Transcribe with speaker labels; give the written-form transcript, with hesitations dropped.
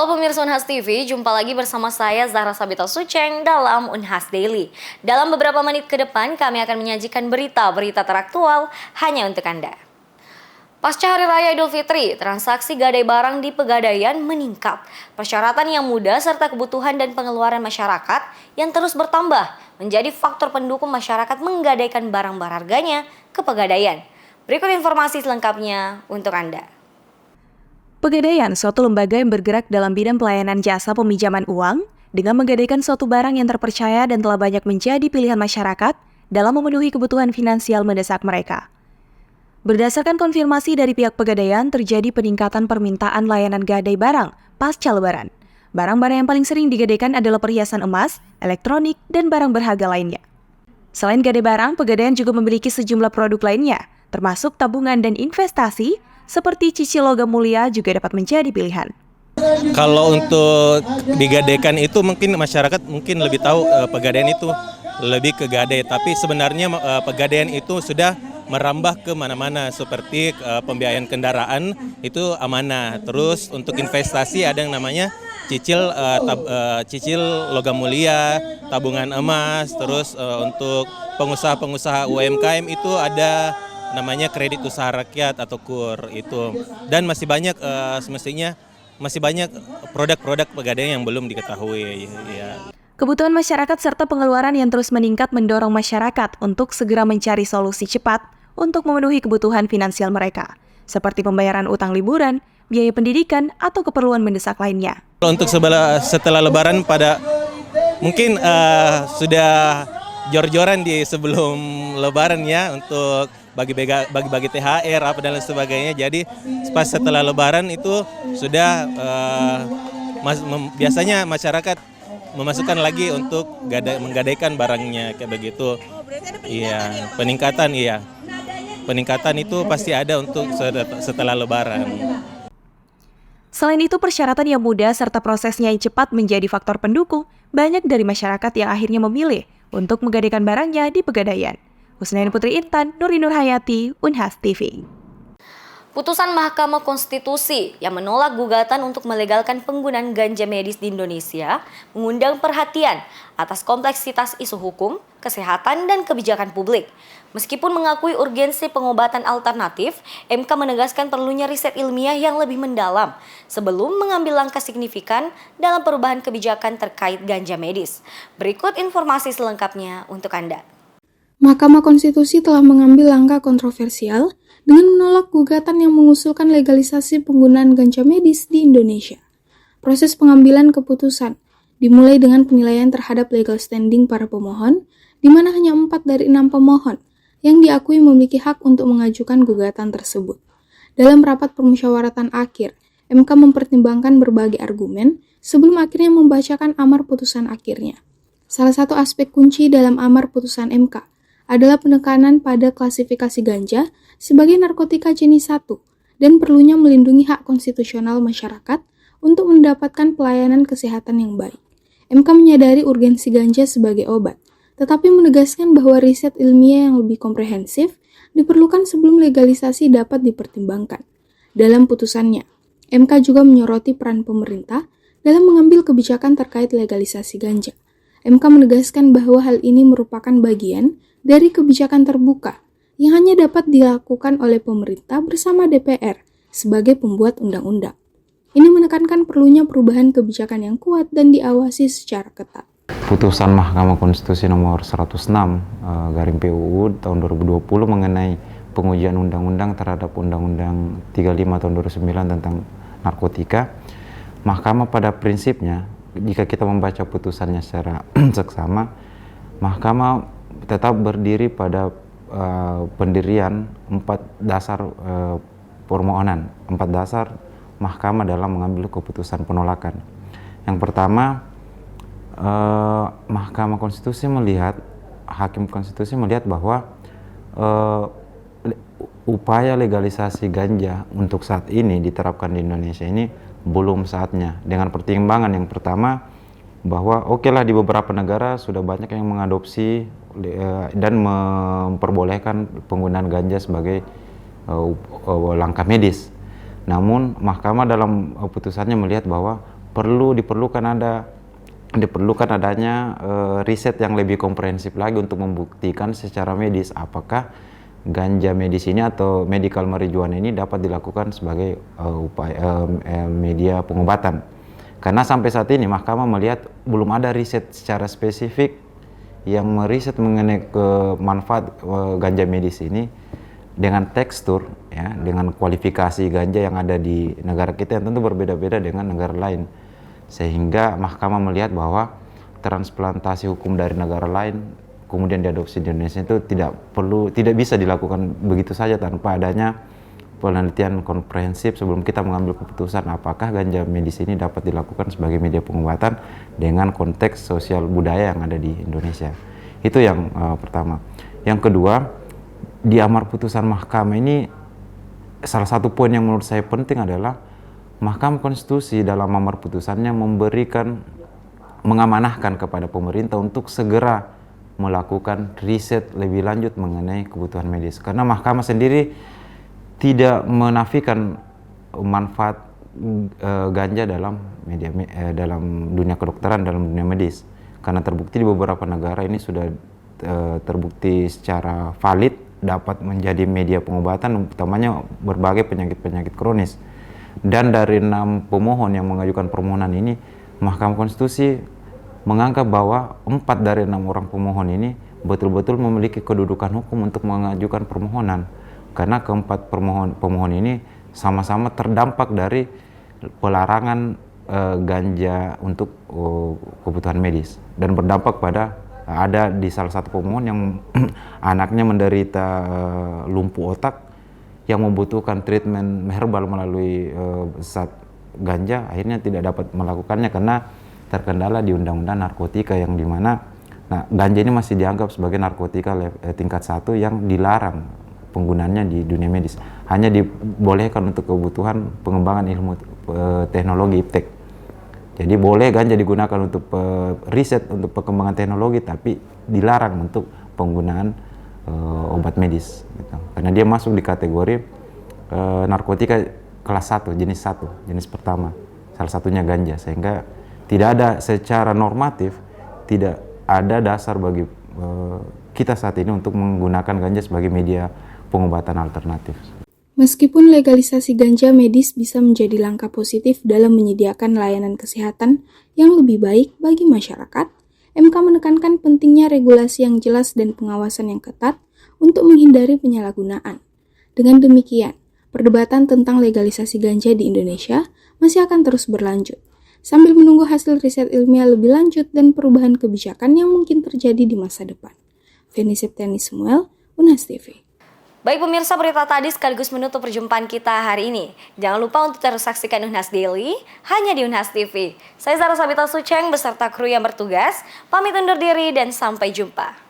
Speaker 1: Halo pemirsa Unhas TV, jumpa lagi bersama saya Zahra Sabita Suceng dalam Unhas Daily. Dalam beberapa menit ke depan kami akan menyajikan berita-berita teraktual hanya untuk Anda. Pasca Hari Raya Idul Fitri, transaksi gadai barang di Pegadaian meningkat. Persyaratan yang mudah serta kebutuhan dan pengeluaran masyarakat yang terus bertambah menjadi faktor pendukung masyarakat menggadaikan barang berharganya ke Pegadaian. Berikut informasi selengkapnya untuk Anda.
Speaker 2: Pegadaian, suatu lembaga yang bergerak dalam bidang pelayanan jasa peminjaman uang, dengan menggadaikan suatu barang yang terpercaya dan telah banyak menjadi pilihan masyarakat dalam memenuhi kebutuhan finansial mendesak mereka. Berdasarkan konfirmasi dari pihak Pegadaian, terjadi peningkatan permintaan layanan gadai barang pasca Lebaran. Barang-barang yang paling sering digadaikan adalah perhiasan emas, elektronik, dan barang berharga lainnya. Selain gadai barang, Pegadaian juga memiliki sejumlah produk lainnya, termasuk tabungan dan investasi, seperti cicil logam mulia juga dapat menjadi pilihan.
Speaker 3: Kalau untuk digadaikan itu mungkin masyarakat mungkin lebih tahu Pegadaian itu lebih ke gadai, tapi sebenarnya Pegadaian itu sudah merambah ke mana-mana seperti pembiayaan kendaraan itu amanah. Terus untuk investasi ada yang namanya cicil logam mulia, tabungan emas. Terus untuk pengusaha-pengusaha UMKM itu ada namanya kredit usaha rakyat atau KUR itu, dan masih banyak semestinya masih banyak produk-produk Pegadaian yang belum diketahui ya.
Speaker 2: Kebutuhan masyarakat serta pengeluaran yang terus meningkat mendorong masyarakat untuk segera mencari solusi cepat untuk memenuhi kebutuhan finansial mereka, seperti pembayaran utang liburan, biaya pendidikan, atau keperluan mendesak lainnya.
Speaker 3: Untuk setelah Lebaran mungkin sudah jor-joran di sebelum Lebaran ya, untuk bagi-bagi THR apa dan lain sebagainya. Jadi pas setelah Lebaran itu sudah biasanya masyarakat memasukkan lagi untuk menggadaikan barangnya kayak begitu. Iya, peningkatan itu pasti ada untuk setelah Lebaran.
Speaker 2: Selain itu, persyaratan yang mudah serta prosesnya yang cepat menjadi faktor pendukung banyak dari masyarakat yang akhirnya memilih untuk menggadaikan barangnya di Pegadaian. Husnain Putri Intan, Nuri Nurhayati, Unhas TV.
Speaker 1: Putusan Mahkamah Konstitusi yang menolak gugatan untuk melegalkan penggunaan ganja medis di Indonesia mengundang perhatian atas kompleksitas isu hukum, kesehatan, dan kebijakan publik. Meskipun mengakui urgensi pengobatan alternatif, MK menegaskan perlunya riset ilmiah yang lebih mendalam sebelum mengambil langkah signifikan dalam perubahan kebijakan terkait ganja medis. Berikut informasi selengkapnya untuk Anda.
Speaker 4: Mahkamah Konstitusi telah mengambil langkah kontroversial dengan menolak gugatan yang mengusulkan legalisasi penggunaan ganja medis di Indonesia. Proses pengambilan keputusan dimulai dengan penilaian terhadap legal standing para pemohon, di mana hanya 4 dari 6 pemohon yang diakui memiliki hak untuk mengajukan gugatan tersebut. Dalam rapat permusyawaratan akhir, MK mempertimbangkan berbagai argumen sebelum akhirnya membacakan amar putusan akhirnya. Salah satu aspek kunci dalam amar putusan MK adalah penekanan pada klasifikasi ganja sebagai narkotika jenis 1 dan perlunya melindungi hak konstitusional masyarakat untuk mendapatkan pelayanan kesehatan yang baik. MK menyadari urgensi ganja sebagai obat, tetapi menegaskan bahwa riset ilmiah yang lebih komprehensif diperlukan sebelum legalisasi dapat dipertimbangkan. Dalam putusannya, MK juga menyoroti peran pemerintah dalam mengambil kebijakan terkait legalisasi ganja. MK menegaskan bahwa hal ini merupakan bagian dari kebijakan terbuka yang hanya dapat dilakukan oleh pemerintah bersama DPR sebagai pembuat undang-undang. Ini menekankan perlunya perubahan kebijakan yang kuat dan diawasi secara ketat.
Speaker 5: Putusan Mahkamah Konstitusi nomor 106 garing PUU tahun 2020 mengenai pengujian undang-undang terhadap Undang-Undang 35 tahun 2009 tentang narkotika, Mahkamah pada prinsipnya, jika kita membaca putusannya secara seksama, Mahkamah tetap berdiri pada pendirian 4 dasar permohonan, 4 dasar Mahkamah dalam mengambil keputusan penolakan. Yang pertama, Mahkamah Konstitusi melihat, Hakim Konstitusi melihat bahwa upaya legalisasi ganja untuk saat ini diterapkan di Indonesia ini belum saatnya, dengan pertimbangan yang pertama bahwa okelah di beberapa negara sudah banyak yang mengadopsi dan memperbolehkan penggunaan ganja sebagai langkah medis. Namun Mahkamah dalam putusannya melihat bahwa diperlukan adanya riset yang lebih komprehensif lagi untuk membuktikan secara medis apakah ganja medis ini atau medical marijuana ini dapat dilakukan sebagai media pengobatan. Karena sampai saat ini mahkamah melihat belum ada riset secara spesifik yang meriset mengenai manfaat ganja medis ini dengan tekstur, ya, dengan kualifikasi ganja yang ada di negara kita yang tentu berbeda-beda dengan negara lain. Sehingga mahkamah melihat bahwa transplantasi hukum dari negara lain kemudian diadopsi di Indonesia itu tidak bisa dilakukan begitu saja tanpa adanya penelitian komprehensif sebelum kita mengambil keputusan apakah ganja medis ini dapat dilakukan sebagai media pengobatan dengan konteks sosial budaya yang ada di Indonesia. Itu yang pertama. Yang kedua, di amar putusan mahkamah ini salah satu poin yang menurut saya penting adalah Mahkamah Konstitusi dalam amar putusannya mengamanahkan kepada pemerintah untuk segera melakukan riset lebih lanjut mengenai kebutuhan medis. Karena mahkamah sendiri tidak menafikan manfaat ganja dalam dalam dunia kedokteran, dalam dunia medis. Karena terbukti di beberapa negara ini sudah terbukti secara valid dapat menjadi media pengobatan, utamanya berbagai penyakit-penyakit kronis. Dan dari 6 pemohon yang mengajukan permohonan ini, Mahkamah Konstitusi menganggap bahwa 4 dari 6 orang pemohon ini betul-betul memiliki kedudukan hukum untuk mengajukan permohonan. Karena keempat pemohon ini sama-sama terdampak dari pelarangan ganja untuk kebutuhan medis. Dan berdampak pada ada di salah satu pemohon yang anaknya menderita lumpuh otak yang membutuhkan treatment herbal melalui zat ganja, akhirnya tidak dapat melakukannya karena terkendala di undang-undang narkotika yang dimana ganja ini masih dianggap sebagai narkotika tingkat 1 yang dilarang penggunaannya di dunia medis, hanya dibolehkan untuk kebutuhan pengembangan ilmu teknologi iptek. Jadi boleh ganja digunakan untuk riset untuk perkembangan teknologi, tapi dilarang untuk penggunaan obat medis gitu. Karena dia masuk di kategori narkotika kelas 1, jenis pertama, salah satunya ganja, sehingga tidak ada secara normatif, tidak ada dasar bagi kita saat ini untuk menggunakan ganja sebagai media pengobatan alternatif.
Speaker 4: Meskipun legalisasi ganja medis bisa menjadi langkah positif dalam menyediakan layanan kesehatan yang lebih baik bagi masyarakat, MK menekankan pentingnya regulasi yang jelas dan pengawasan yang ketat untuk menghindari penyalahgunaan. Dengan demikian, perdebatan tentang legalisasi ganja di Indonesia masih akan terus berlanjut, sambil menunggu hasil riset ilmiah lebih lanjut dan perubahan kebijakan yang mungkin terjadi di masa depan. Feni Septiani Samuel, Unhas TV.
Speaker 1: Baik pemirsa, berita tadi sekaligus menutup perjumpaan kita hari ini. Jangan lupa untuk terus saksikan Unhas Daily hanya di Unhas TV. Saya Zara Sabita Suceng beserta kru yang bertugas, pamit undur diri dan sampai jumpa.